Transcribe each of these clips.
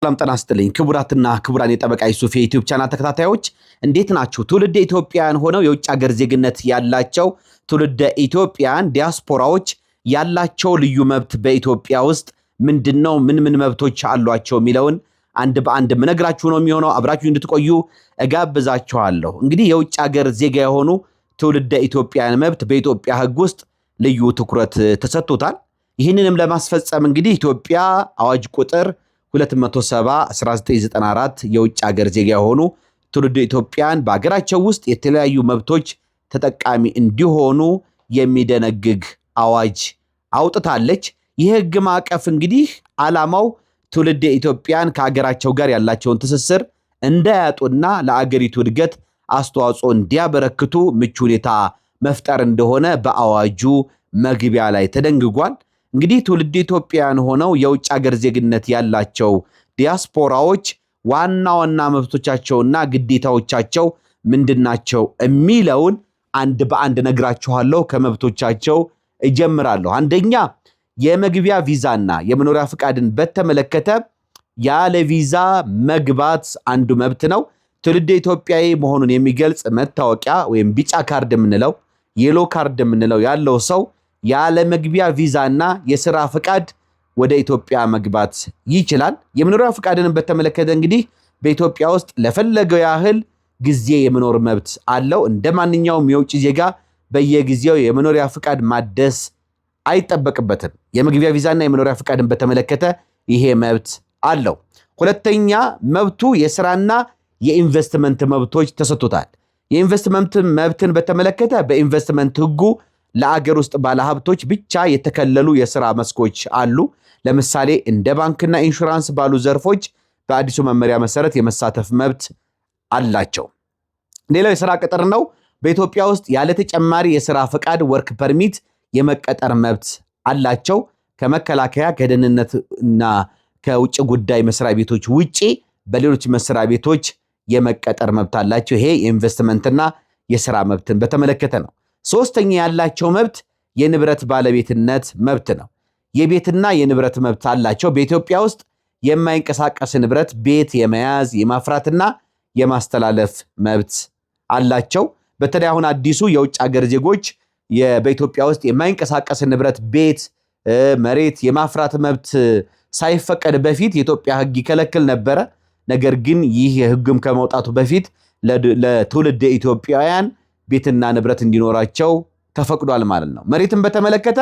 ሰላም ጤና ይስጥልኝ ክቡራትና ክቡራን የጠበቃ ዩሱፍ የዩቲዩብ ቻናል ተከታታዮች እንዴት ናችሁ? ትውልደ ኢትዮጵያውያን ሆነው የውጭ ሀገር ዜግነት ያላቸው ትውልደ ኢትዮጵያውያን ዲያስፖራዎች ያላቸው ልዩ መብት በኢትዮጵያ ውስጥ ምንድነው? ምን መብቶች አሏቸው የሚለውን አንድ በአንድ ምነግራችሁ ነው የሚሆነው። አብራችሁ እንድትቆዩ እጋብዛችኋለሁ። እንግዲህ የውጭ ሀገር ዜጋ የሆኑ ትውልደ ኢትዮጵያውያን መብት በኢትዮጵያ ሕግ ውስጥ ልዩ ትኩረት ተሰጥቶታል። ይህንንም ለማስፈጸም እንግዲህ ኢትዮጵያ አዋጅ ቁጥር 270/1994 የውጭ ሀገር ዜጋ የሆኑ ትውልደ ኢትዮጵያን በአገራቸው ውስጥ የተለያዩ መብቶች ተጠቃሚ እንዲሆኑ የሚደነግግ አዋጅ አውጥታለች። ይህ ህግ ማዕቀፍ እንግዲህ ዓላማው ትውልደ ኢትዮጵያን ከአገራቸው ጋር ያላቸውን ትስስር እንዳያጡና ለአገሪቱ እድገት አስተዋጽኦ እንዲያበረክቱ ምቹ ሁኔታ መፍጠር እንደሆነ በአዋጁ መግቢያ ላይ ተደንግጓል። እንግዲህ ትውልደ ኢትዮጵያውያን ሆነው የውጭ ሀገር ዜግነት ያላቸው ዲያስፖራዎች ዋና መብቶቻቸውና ግዴታዎቻቸው ምንድናቸው የሚለውን አንድ በአንድ ነግራችኋለሁ። ከመብቶቻቸው እጀምራለሁ። አንደኛ የመግቢያ ቪዛና የመኖሪያ ፍቃድን በተመለከተ ያለ ቪዛ መግባት አንዱ መብት ነው። ትውልደ ኢትዮጵያዊ መሆኑን የሚገልጽ መታወቂያ ወይም ቢጫ ካርድ የምንለው የሎ ካርድ የምንለው ያለው ሰው ያለ መግቢያ ቪዛና የሥራ ፍቃድ ወደ ኢትዮጵያ መግባት ይችላል። የመኖሪያ ፍቃድን በተመለከተ እንግዲህ በኢትዮጵያ ውስጥ ለፈለገው ያህል ጊዜ የመኖር መብት አለው። እንደማንኛውም የውጭ ዜጋ በየጊዜው የመኖሪያ ፍቃድ ማደስ አይጠበቅበትም። የመግቢያ ቪዛና የመኖሪያ ፍቃድን በተመለከተ ይሄ መብት አለው። ሁለተኛ መብቱ የሥራና የኢንቨስትመንት መብቶች ተሰጥቶታል። የኢንቨስትመንት መብትን በተመለከተ በኢንቨስትመንት ሕጉ ለአገር ውስጥ ባለሀብቶች ብቻ የተከለሉ የሥራ መስኮች አሉ። ለምሳሌ እንደ ባንክና ኢንሹራንስ ባሉ ዘርፎች በአዲሱ መመሪያ መሰረት የመሳተፍ መብት አላቸው። ሌላው የሥራ ቅጥር ነው። በኢትዮጵያ ውስጥ ያለ ተጨማሪ የሥራ ፈቃድ ወርክ ፐርሚት የመቀጠር መብት አላቸው። ከመከላከያ ከደህንነትና ከውጭ ጉዳይ መስሪያ ቤቶች ውጪ በሌሎች መስሪያ ቤቶች የመቀጠር መብት አላቸው። ይሄ የኢንቨስትመንትና የሥራ መብትን በተመለከተ ነው። ሶስተኛ ያላቸው መብት የንብረት ባለቤትነት መብት ነው። የቤትና የንብረት መብት አላቸው። በኢትዮጵያ ውስጥ የማይንቀሳቀስ ንብረት ቤት የመያዝ የማፍራትና የማስተላለፍ መብት አላቸው። በተለይ አሁን አዲሱ የውጭ ሀገር ዜጎች በኢትዮጵያ ውስጥ የማይንቀሳቀስ ንብረት ቤት፣ መሬት የማፍራት መብት ሳይፈቀድ በፊት የኢትዮጵያ ሕግ ይከለክል ነበረ። ነገር ግን ይህ ሕግም ከመውጣቱ በፊት ለትውልደ ኢትዮጵያውያን ቤትና ንብረት እንዲኖራቸው ተፈቅዷል ማለት ነው። መሬትን በተመለከተ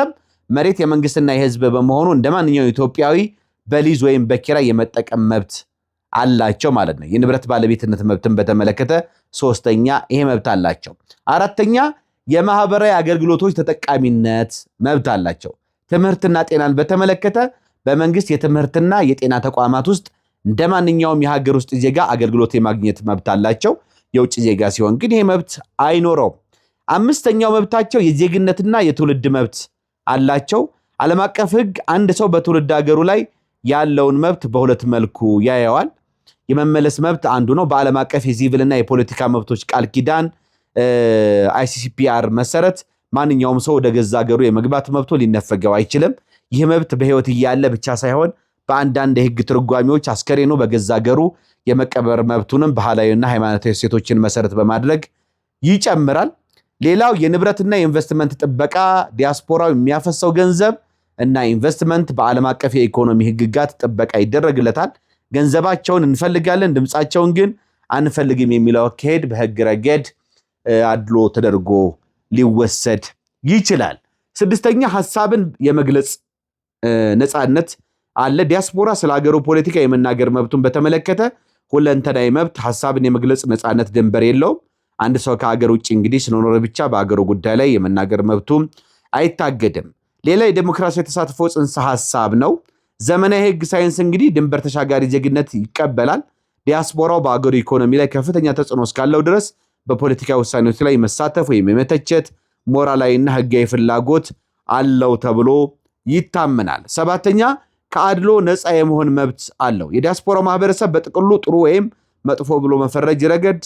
መሬት የመንግስትና የህዝብ በመሆኑ እንደማንኛውም ኢትዮጵያዊ በሊዝ ወይም በኪራይ የመጠቀም መብት አላቸው ማለት ነው። የንብረት ባለቤትነት መብትን በተመለከተ ሶስተኛ ይሄ መብት አላቸው። አራተኛ የማህበራዊ አገልግሎቶች ተጠቃሚነት መብት አላቸው። ትምህርትና ጤናን በተመለከተ በመንግስት የትምህርትና የጤና ተቋማት ውስጥ እንደማንኛውም የሀገር ውስጥ ዜጋ አገልግሎት የማግኘት መብት አላቸው። የውጭ ዜጋ ሲሆን ግን ይሄ መብት አይኖረውም። አምስተኛው መብታቸው የዜግነትና የትውልድ መብት አላቸው። ዓለም አቀፍ ሕግ አንድ ሰው በትውልድ ሀገሩ ላይ ያለውን መብት በሁለት መልኩ ያየዋል። የመመለስ መብት አንዱ ነው። በዓለም አቀፍ የሲቪልና የፖለቲካ መብቶች ቃል ኪዳን ICCPR መሰረት ማንኛውም ሰው ወደ ገዛ ሀገሩ የመግባት መብቶ ሊነፈገው አይችልም። ይህ መብት በህይወት እያለ ብቻ ሳይሆን በአንዳንድ የህግ ትርጓሜዎች አስከሬኑ በገዛ ሀገሩ የመቀበር መብቱንም ባህላዊና ሃይማኖታዊ እሴቶችን መሰረት በማድረግ ይጨምራል። ሌላው የንብረትና የኢንቨስትመንት ጥበቃ ዲያስፖራው የሚያፈሰው ገንዘብ እና ኢንቨስትመንት በዓለም አቀፍ የኢኮኖሚ ህግጋት ጥበቃ ይደረግለታል። ገንዘባቸውን እንፈልጋለን፣ ድምፃቸውን ግን አንፈልግም የሚለው አካሄድ በህግ ረገድ አድሎ ተደርጎ ሊወሰድ ይችላል። ስድስተኛ ሐሳብን የመግለጽ ነፃነት አለ። ዲያስፖራ ስለ ሀገሩ ፖለቲካ የመናገር መብቱን በተመለከተ ሁለንተናዊ መብት ሐሳብን የመግለጽ ነፃነት ድንበር የለውም። አንድ ሰው ከሀገር ውጭ እንግዲህ ስለኖረ ብቻ በሀገሩ ጉዳይ ላይ የመናገር መብቱ አይታገድም። ሌላ የዲሞክራሲያዊ ተሳትፎ ጽንሰ ሐሳብ ነው። ዘመናዊ ህግ ሳይንስ እንግዲህ ድንበር ተሻጋሪ ዜግነት ይቀበላል። ዲያስፖራው በሀገሩ ኢኮኖሚ ላይ ከፍተኛ ተጽዕኖ እስካለው ድረስ በፖለቲካ ውሳኔዎች ላይ መሳተፍ ወይም የመተቸት ሞራላዊና ህጋዊ ፍላጎት አለው ተብሎ ይታመናል። ሰባተኛ ከአድሎ ነፃ የመሆን መብት አለው። የዲያስፖራው ማህበረሰብ በጥቅሉ ጥሩ ወይም መጥፎ ብሎ መፈረጅ ረገድ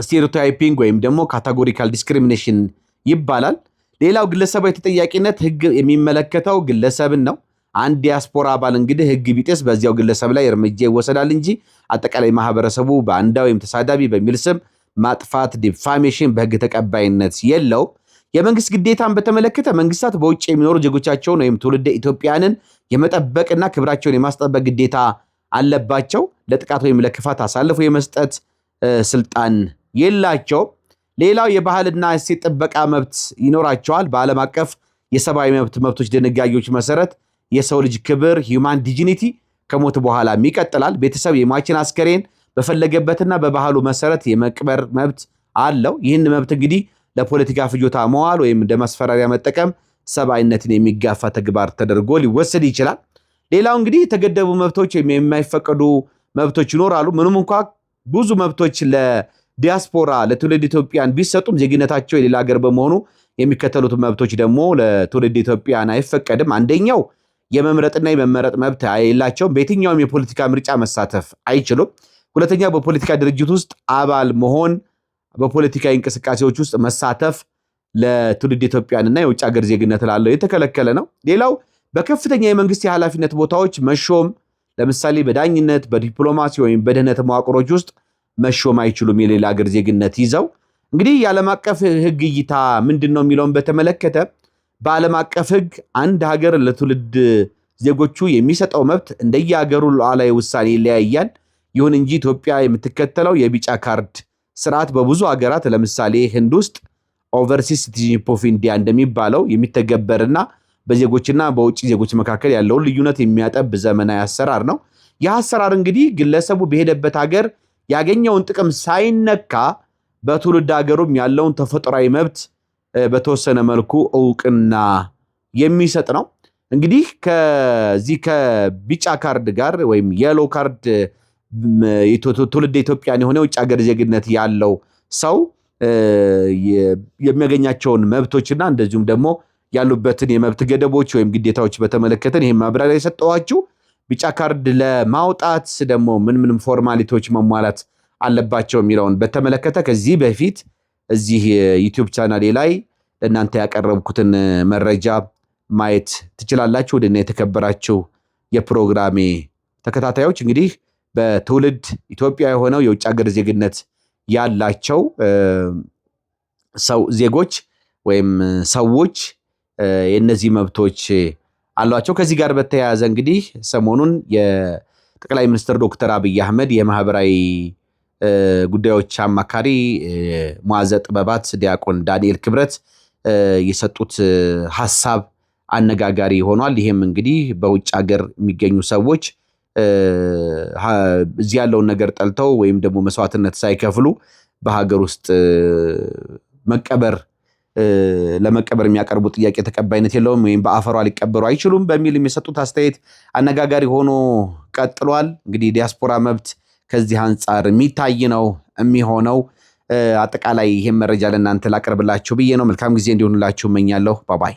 ስቴሪዮታይፒንግ ወይም ደግሞ ካቴጎሪካል ዲስክሪሚኔሽን ይባላል። ሌላው ግለሰባዊ ተጠያቂነት ህግ የሚመለከተው ግለሰብን ነው። አንድ ዲያስፖራ አባል እንግዲህ ህግ ቢጤስ በዚያው ግለሰብ ላይ እርምጃ ይወሰዳል እንጂ አጠቃላይ ማህበረሰቡ በአንዳ ወይም ተሳዳቢ በሚል ስም ማጥፋት ዲፋሜሽን በህግ ተቀባይነት የለው። የመንግስት ግዴታን በተመለከተ መንግስታት በውጭ የሚኖሩ ዜጎቻቸውን ወይም ትውልደ ኢትዮጵያንን የመጠበቅና ክብራቸውን የማስጠበቅ ግዴታ አለባቸው። ለጥቃት ወይም ለክፋት አሳልፎ የመስጠት ስልጣን የላቸው። ሌላው የባህልና እሴት ጥበቃ መብት ይኖራቸዋል። በዓለም አቀፍ የሰብአዊ መብቶች ድንጋጌዎች መሰረት የሰው ልጅ ክብር ሂውማን ዲግኒቲ ከሞት በኋላ ይቀጥላል። ቤተሰብ የሟችን አስከሬን በፈለገበትና በባህሉ መሰረት የመቅበር መብት አለው። ይህን መብት እንግዲህ ለፖለቲካ ፍጆታ መዋል ወይም እንደ ማስፈራሪያ መጠቀም ሰብአዊነትን የሚጋፋ ተግባር ተደርጎ ሊወሰድ ይችላል። ሌላው እንግዲህ የተገደቡ መብቶች ወይም የማይፈቀዱ መብቶች ይኖራሉ። ምንም እንኳ ብዙ መብቶች ለዲያስፖራ ለትውልድ ኢትዮጵያን ቢሰጡም ዜግነታቸው የሌላ ሀገር በመሆኑ የሚከተሉት መብቶች ደግሞ ለትውልድ ኢትዮጵያን አይፈቀድም። አንደኛው የመምረጥና የመመረጥ መብት የላቸውም። በየትኛውም የፖለቲካ ምርጫ መሳተፍ አይችሉም። ሁለተኛ በፖለቲካ ድርጅት ውስጥ አባል መሆን፣ በፖለቲካዊ እንቅስቃሴዎች ውስጥ መሳተፍ ለትውልድ ኢትዮጵያንና የውጭ ሀገር ዜግነት ላለው የተከለከለ ነው። ሌላው በከፍተኛ የመንግስት የኃላፊነት ቦታዎች መሾም፣ ለምሳሌ በዳኝነት፣ በዲፕሎማሲ ወይም በደህንነት መዋቅሮች ውስጥ መሾም አይችሉም የሌላ ሀገር ዜግነት ይዘው። እንግዲህ የዓለም አቀፍ ህግ እይታ ምንድን ነው የሚለውን በተመለከተ በዓለም አቀፍ ህግ አንድ ሀገር ለትውልድ ዜጎቹ የሚሰጠው መብት እንደየሀገሩ ሉዓላዊ ውሳኔ ይለያያል። ይሁን እንጂ ኢትዮጵያ የምትከተለው የቢጫ ካርድ ስርዓት በብዙ ሀገራት ለምሳሌ ህንድ ውስጥ ኦቨርሲስ ሲቲዝንሺፕ ኦፍ ኢንዲያ እንደሚባለው የሚተገበርና በዜጎችና በውጭ ዜጎች መካከል ያለውን ልዩነት የሚያጠብ ዘመናዊ አሰራር ነው። ይህ አሰራር እንግዲህ ግለሰቡ በሄደበት ሀገር ያገኘውን ጥቅም ሳይነካ በትውልድ ሀገሩም ያለውን ተፈጥሯዊ መብት በተወሰነ መልኩ እውቅና የሚሰጥ ነው። እንግዲህ ከዚህ ከቢጫ ካርድ ጋር ወይም የሎ ካርድ ትውልድ ኢትዮጵያን የሆነ የውጭ ሀገር ዜግነት ያለው ሰው የሚያገኛቸውን መብቶችና እንደዚሁም ደግሞ ያሉበትን የመብት ገደቦች ወይም ግዴታዎች በተመለከተ ይሄን ማብራሪያ የሰጠዋችሁ። ቢጫ ካርድ ለማውጣት ደግሞ ምን ፎርማሊቲዎች መሟላት አለባቸው የሚለውን በተመለከተ ከዚህ በፊት እዚህ ዩቲዩብ ቻናሌ ላይ ለእናንተ ያቀረብኩትን መረጃ ማየት ትችላላችሁ። ወደና የተከበራችሁ የፕሮግራሜ ተከታታዮች እንግዲህ በትውልድ ኢትዮጵያ የሆነው የውጭ ሀገር ዜግነት ያላቸው ዜጎች ወይም ሰዎች የነዚህ መብቶች አሏቸው። ከዚህ ጋር በተያያዘ እንግዲህ ሰሞኑን የጠቅላይ ሚኒስትር ዶክተር አብይ አህመድ የማህበራዊ ጉዳዮች አማካሪ ሙዓዘ ጥበባት ዲያቆን ዳንኤል ክብረት የሰጡት ሐሳብ አነጋጋሪ ሆኗል። ይሄም እንግዲህ በውጭ ሀገር የሚገኙ ሰዎች እዚህ ያለውን ነገር ጠልተው ወይም ደግሞ መስዋዕትነት ሳይከፍሉ በሀገር ውስጥ ለመቀበር የሚያቀርቡ ጥያቄ ተቀባይነት የለውም ወይም በአፈሯ ሊቀበሩ አይችሉም በሚል የሚሰጡት አስተያየት አነጋጋሪ ሆኖ ቀጥሏል። እንግዲህ ዲያስፖራ መብት ከዚህ አንጻር የሚታይ ነው የሚሆነው። አጠቃላይ ይሄን መረጃ ለእናንተ ላቀርብላችሁ ብዬ ነው። መልካም ጊዜ እንዲሆንላችሁ እመኛለሁ። ባባይ